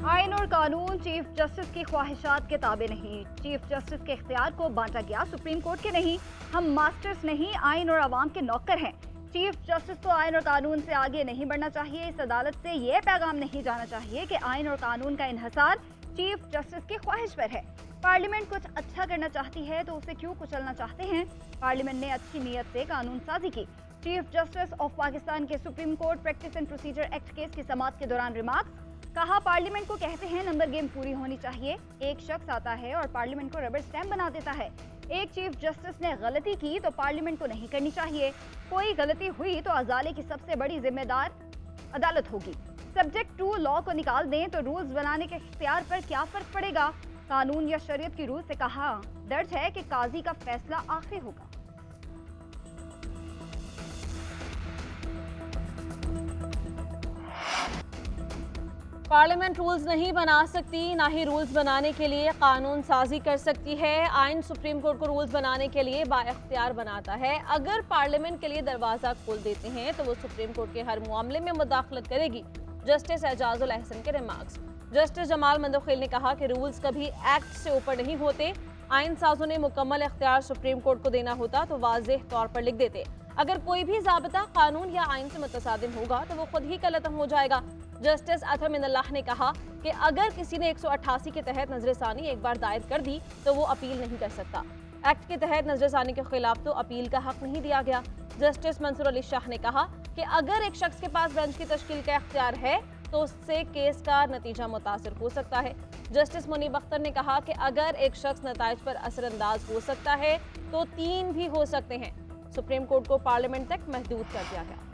आइन और कानून चीफ जस्टिस की ख्वाहिशात के ताबे नहीं। चीफ जस्टिस के इख्तियार को बांटा गया सुप्रीम कोर्ट के नहीं। हम मास्टर्स नहीं, आइन और अवाम के नौकर हैं। चीफ जस्टिस को आइन और कानून से आगे नहीं बढ़ना चाहिए। इस अदालत से ये पैगाम नहीं जाना चाहिए कि आइन और कानून का इन्हसार चीफ जस्टिस की ख्वाहिश पर है। पार्लियामेंट कुछ अच्छा करना चाहती है तो उसे क्यों कुचलना चाहते हैं। पार्लियामेंट ने अच्छी नीयत से कानून साजी की। चीफ जस्टिस ऑफ पाकिस्तान के supreme court practice and procedure act case की समाअत के दौरान रिमार्क्स। कहा, पार्लियामेंट को कहते हैं नंबर गेम पूरी होनी चाहिए। एक शख्स आता है और पार्लियामेंट को रबर स्टैम्प बना देता है। एक चीफ जस्टिस ने गलती की तो पार्लियामेंट को नहीं करनी चाहिए। कोई गलती हुई तो अजाले की सबसे बड़ी जिम्मेदार अदालत होगी। सब्जेक्ट टू लॉ को निकाल दें तो रूल्स बनाने के इख्तियार पर क्या फर्क पड़ेगा। कानून या शरीयत की रूह से कहा दर्ज है कि काजी का फैसला आखिरी होगा। पार्लियामेंट रूल्स नहीं बना सकती, ना ही रूल्स बनाने के लिए कानून साजी कर सकती है। आइन सुप्रीम कोर्ट को रूल्स बनाने के लिए बाइख्तियार बनाता है। अगर पार्लियामेंट के लिए दरवाजा खोल देते हैं तो वो सुप्रीम कोर्ट के हर मामले में मुदाखलत करेगी। जस्टिस एजाजुल अहसन के रिमार्क्स। जस्टिस जमाल मंदखिल ने कहा कि रूल्स कभी एक्ट से ऊपर नहीं होते। आइन साजों ने मुकम्मल इख्तियार सुप्रीम कोर्ट को देना होता तो वाज़ेह तौर पर लिख देते। अगर कोई भी ज़ाबिता कानून या आइन से मुतसादिम होगा तो वो खुद ही कलअतम हो जाएगा। जस्टिस अतहर मिनल्लाह ने कहा कि अगर किसी ने 188 के तहत नजरसानी एक बार दायर कर दी तो वो अपील नहीं कर सकता। एक्ट के तहत नजरसानी के खिलाफ तो अपील का हक नहीं दिया गया। जस्टिस मंसूर अली शाह ने कहा कि अगर एक शख्स के पास बेंच की तश्कील का इख्तियार है तो उससे केस का नतीजा मुतासिर हो सकता है। जस्टिस मुनीब अख्तर ने कहा कि अगर एक शख्स नताइज पर असरअंदाज हो सकता है तो 3 भी हो सकते हैं। सुप्रीम कोर्ट को पार्लियामेंट तक महदूद कर दिया गया।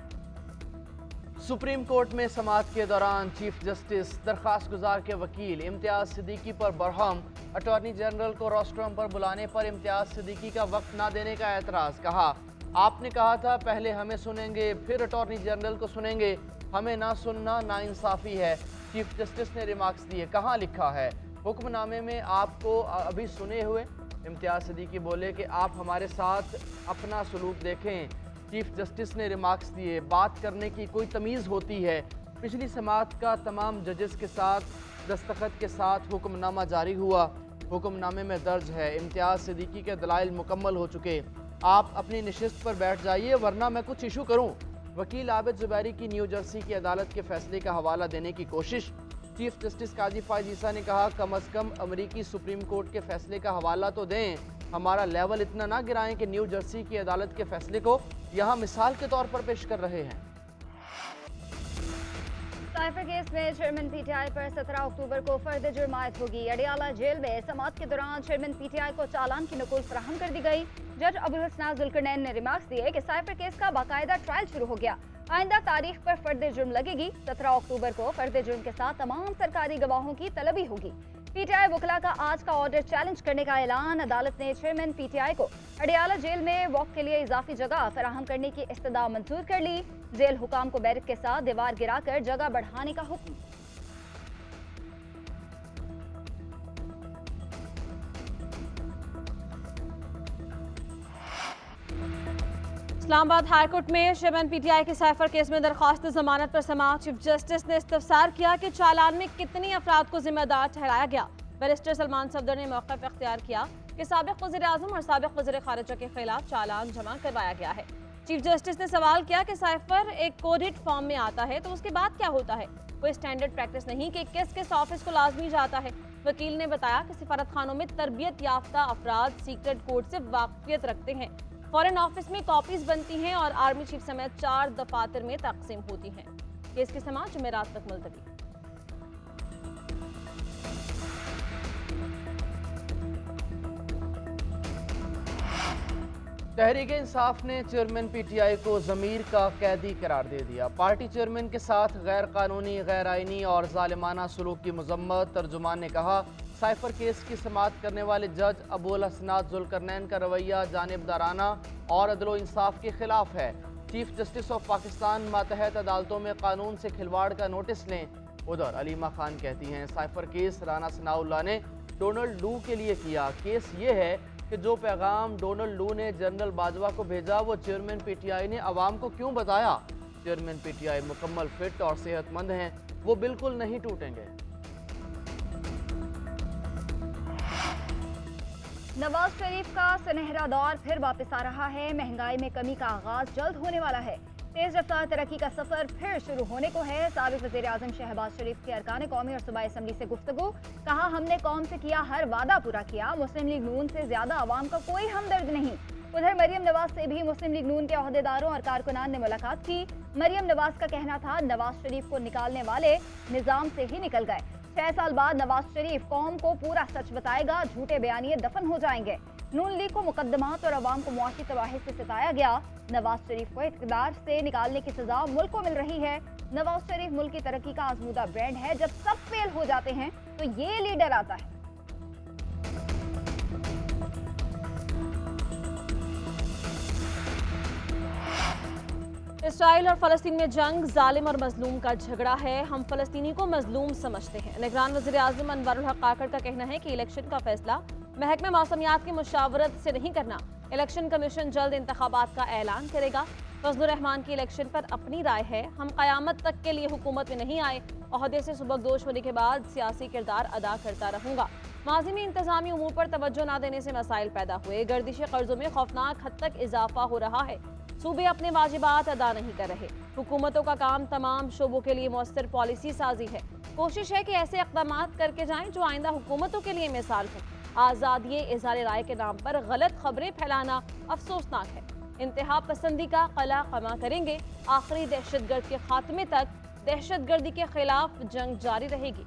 सुप्रीम कोर्ट में समाअत के दौरान चीफ जस्टिस दरखास्त गुजार के वकील इम्तियाज सिद्दीकी पर बरहम। अटॉर्नी जनरल को रोस्ट्रम पर बुलाने पर इम्तियाज सिद्दीकी का वक्त ना देने का एतराज़। कहा, आपने कहा था पहले हमें सुनेंगे फिर अटॉर्नी जनरल को सुनेंगे, हमें ना सुनना नाइंसाफ़ी है। चीफ जस्टिस ने रिमार्क्स दिए, कहाँ लिखा है हुक्मनामे में आपको अभी सुने हुए। इम्तियाज सिद्दीकी बोले कि आप हमारे साथ अपना सलूक देखें। चीफ जस्टिस ने रिमार्क्स दिए, बात करने की कोई तमीज़ होती है। पिछली समाअत का तमाम जजेस के साथ दस्तखत के साथ हुक्मनामा जारी हुआ। हुक्मनामे में दर्ज है इम्तियाज सिद्दीकी के दलाइल मुकम्मल हो चुके। आप अपनी नशिस्त पर बैठ जाइए वरना मैं कुछ इशू करूँ। वकील आबिद जुबैरी की न्यू जर्सी की अदालत के फैसले का हवाला देने की कोशिश। चीफ जस्टिस काजी फायज ईसा ने कहा, कम अज़ कम अमरीकी सुप्रीम कोर्ट के फैसले का हवाला तो दें। हमारा लेवल इतना ना गिराएं कि न्यू जर्सी की अदालत के फैसले को यहाँ मिसाल के तौर पर पेश कर रहे हैं। साइफर केस में चेयरमैन पीटीआई पर 17 अक्टूबर को फर्द जुर्मायत होगी। अडियाला जेल में समाअत के दौरान चेयरमैन पीटीआई को चालान की नकुल फराहम कर दी गई। जज अबुल हसनान जुल्करनैन ने रिमार्क्स दिए कि साइफर केस का बाकायदा ट्रायल शुरू हो गया। आइंदा तारीख पर फर्द जुर्म लगेगी। 17 अक्टूबर को फर्द जुर्म के साथ तमाम सरकारी गवाहों की तलबी होगी। पीटीआई वकला का आज का ऑर्डर चैलेंज करने का ऐलान। अदालत ने चेयरमैन पीटीआई को अडियाला जेल में वॉक के लिए इजाफी जगह फराहम करने की इस्तदा मंजूर कर ली। जेल हुकाम को बैरक के साथ दीवार गिराकर जगह बढ़ाने का हुक्म। इस्लामाबाद हाईकोर्ट में चेयरमैन पीटीआई के साइफर केस में दरखास्त जमानत पर समाअत। चीफ जस्टिस ने इस्तफसार किया कि चालान में कितनी अफराद को जिम्मेदार ठहराया गया। बैरिस्टर सलमान सफदर ने मौक़िफ़ इख्तियार किया कि साबिक़ वज़ीर-ए-आज़म और साबिक़ वज़ीर ख़ारिजा के खिलाफ चालान जमा करवाया गया है। चीफ जस्टिस ने सवाल किया कि साइफर एक कोडेड फॉर्म में आता है तो उसके बाद क्या होता है। कोई स्टैंडर्ड प्रैक्टिस नहीं कि किस ऑफिस को लाजमी जाता है। वकील ने बताया कि सिफारत खानों में तरबियत याफ्ता अफराद सीक्रेट कोड से वाक़फियत रखते हैं। फॉरेन ऑफिस में कॉपीज बनती हैं और आर्मी चीफ समेत 4 दफातर में तकसीम होती हैं। केस की समाअत जुमेरात तक मुलतवी। तहरीक इंसाफ ने चेयरमैन पीटीआई को ज़मीर का कैदी करार दे दिया। पार्टी चेयरमैन के साथ गैर कानूनी, गैर आइनी और ज़ालिमाना सलूक की मजम्मत। तर्जुमान ने कहा, साइफर केस की समाअत करने वाले जज अबुल हसनान जुल्करनैन का रवैया जानिबदाराना और अदलो इंसाफ के खिलाफ है। चीफ जस्टिस ऑफ पाकिस्तान मातहत अदालतों में कानून से खिलवाड़ का नोटिस लें। उधर अलीमा खान कहती हैं, साइफर केस राना सनाउल्लाह ने डोनाल्ड लू के लिए किया। केस ये है कि जो पैगाम डोनाल्ड लू ने जनरल बाजवा को भेजा वो चेयरमैन पीटीआई ने अवाम को क्यों बताया। चेयरमैन पीटीआई मुकम्मल फिट और सेहतमंद हैं, वो बिल्कुल नहीं टूटेंगे। नवाज शरीफ का सुनहरा दौर फिर वापस आ रहा है। महंगाई में कमी का आगाज जल्द होने वाला है। तेज रफ्तार तरक्की का सफर फिर शुरू होने को है। साबिक वज़ीर आज़म शहबाज शरीफ के अरकान कौमी और सूबाई असम्बली से गुफ्तगू। कहा, हमने कौम से किया हर वादा पूरा किया। मुस्लिम लीग नून से ज्यादा आवाम का कोई हमदर्द नहीं। उधर मरियम नवाज से भी मुस्लिम लीग नून के ओहदेदारों और कारकुनान ने मुलाकात की। मरियम नवाज का कहना था, नवाज शरीफ को निकालने वाले निजाम से ही निकल गए। 6 साल बाद नवाज शरीफ कौम को पूरा सच बताएगा, झूठे बयानिए दफन हो जाएंगे। नून लीग को मुकदमात और अवाम को मुआशी तबाही से सताया गया। नवाज शरीफ को इक़्तिदार से निकालने की सजा मुल्क को मिल रही है। नवाज शरीफ मुल्क की तरक्की का आजमूदा ब्रांड है। जब सब फेल हो जाते हैं तो ये लीडर आता है। इसराइल और फलस्तीन में जंग जालिम और मजलूम का झगड़ा है। हम फलस्तीनी को मजलूम समझते हैं। निगरान वज़ीर आज़म अनवरुल हक काकड़ का कहना है कि इलेक्शन का फैसला महकमे मौसमियात की मुशावरत से नहीं करना। इलेक्शन कमीशन जल्द इंतखाबात का ऐलान करेगा। फजलुर रहमान की इलेक्शन पर अपनी राय है। हम क़यामत तक के लिए हुकूमत में नहीं आए। ओहदे से सुबकदोश होने के बाद सियासी किरदार अदा करता रहूंगा। माजी में इंतजामी उमूर पर तवज्जो न देने से मसाइल पैदा हुए। गर्दिश कर्जों में खौफनाक हद तक इजाफा हो रहा है। सूबे अपने वाजिबात अदा नहीं कर रहे। हुकूमतों का काम तमाम शोबों के लिए मौसर पॉलिसी साजी है। कोशिश है कि ऐसे इक़दाम करके जाएं जो आइंदा हुकूमतों के लिए मिसाल हो। आज़ादी इज़हार राय के नाम पर गलत खबरें फैलाना अफसोसनाक है। इंतहा पसंदी का कला खमा करेंगे। आखिरी दहशतगर्द के खात्मे तक दहशतगर्दी के खिलाफ जंग जारी रहेगी।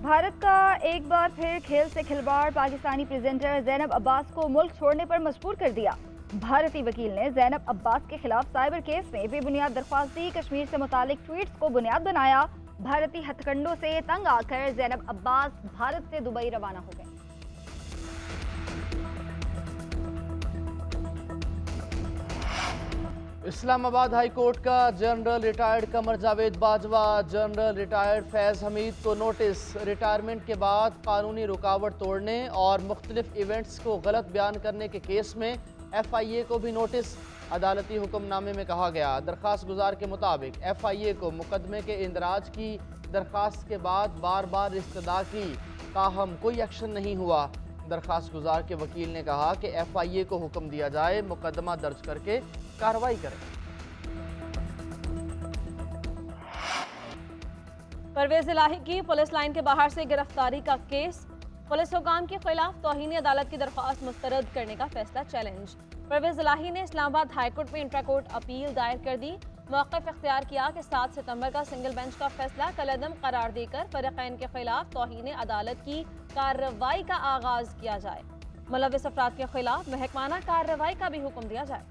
भारत का एक बार फिर खेल से खिलवाड़। पाकिस्तानी प्रेजेंटर ज़ैनब अब्बास को मुल्क छोड़ने पर मजबूर कर दिया। भारतीय वकील ने ज़ैनब अब्बास के खिलाफ साइबर केस में बेबुनियाद दरख्वास्त दी। कश्मीर से मुतालिक ट्वीट्स को बुनियाद बनाया। भारतीय हथकंडों से तंग आकर ज़ैनब अब्बास भारत से दुबई रवाना हो गए। इस्लामाबाद हाई कोर्ट का general retired Qamar Javed Bajwa, general retired फैज़ हमीद को नोटिस। रिटायरमेंट के बाद कानूनी रुकावट तोड़ने और मुख्तलिफ इवेंट्स को गलत बयान करने के केस में FIA को भी नोटिस। अदालती हुक्मनामे में कहा गया, दरख्वास्त गुजार के मुताबिक FIA को मुकदमे के इंदराज की दरख्वास्त के बाद बार बार इस्तदा की, ताहम कोई एक्शन नहीं हुआ। दरख्वास्त गुजार के वकील ने कहा कि FIA को हुक्म दिया जाए मुकदमा दर्ज करके कार्रवाई करें। परवेज इलाही की पुलिस लाइन के बाहर से गिरफ्तारी का केस। पुलिस हुकाम के खिलाफ तौहीन अदालत की दरख्वास्त मुस्तरद करने का फैसला चैलेंज। परवेज इलाही ने इस्लामाबाद हाईकोर्ट में इंट्रा कोर्ट अपील दायर कर दी। मौक़िफ़ इख्तियार किया कि 7 सितंबर का सिंगल बेंच का फैसला कलअदम करार देकर फरीक़ैन के खिलाफ तौहीन अदालत की कार्रवाई का आगाज किया जाए। मुलव्विस अफराद के खिलाफ महकमाना कार्रवाई का भी हुक्म दिया जाए।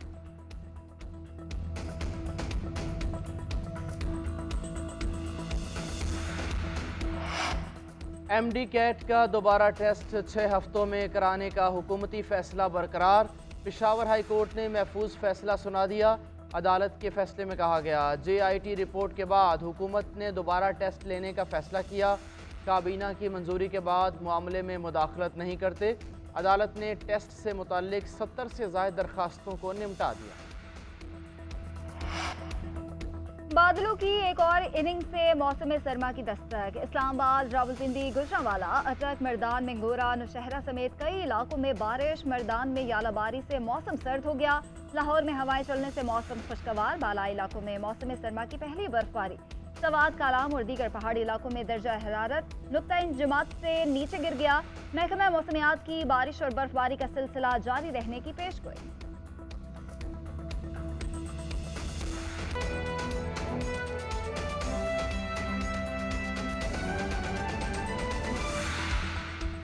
MD कैट का दोबारा टेस्ट 6 हफ्तों में कराने का हुकूमती फैसला बरकरार। पेशावर हाई कोर्ट ने महफूज फैसला सुना दिया। अदालत के फैसले में कहा गया, JIT रिपोर्ट के बाद हुकूमत ने दोबारा टेस्ट लेने का फैसला किया। काबीना की मंजूरी के बाद मामले में मुदाखलत नहीं करते। अदालत ने टेस्ट से मुताल्लिक 70 से ज़ायद दरखास्तों को निपटा दिया। बादलों की एक और इनिंग से मौसम सरमा की दस्तक। इस्लामाबाद, रावलपिंडी, गुजरांवाला, अटक, मर्दान, मंगोरा, नौशहरा समेत कई इलाकों में बारिश। मर्दान में यालाबारी से मौसम सर्द हो गया। लाहौर में हवाएं चलने से मौसम खुशगवार। बालाई इलाकों में मौसम सरमा की पहली बर्फबारी। सवात, कालाम और दीगर पहाड़ी इलाकों में दर्जा हरारत नुक्ता इंजमात से नीचे गिर गया। महकमा मौसमियात की बारिश और बर्फबारी का सिलसिला जारी रहने की पेशगोई।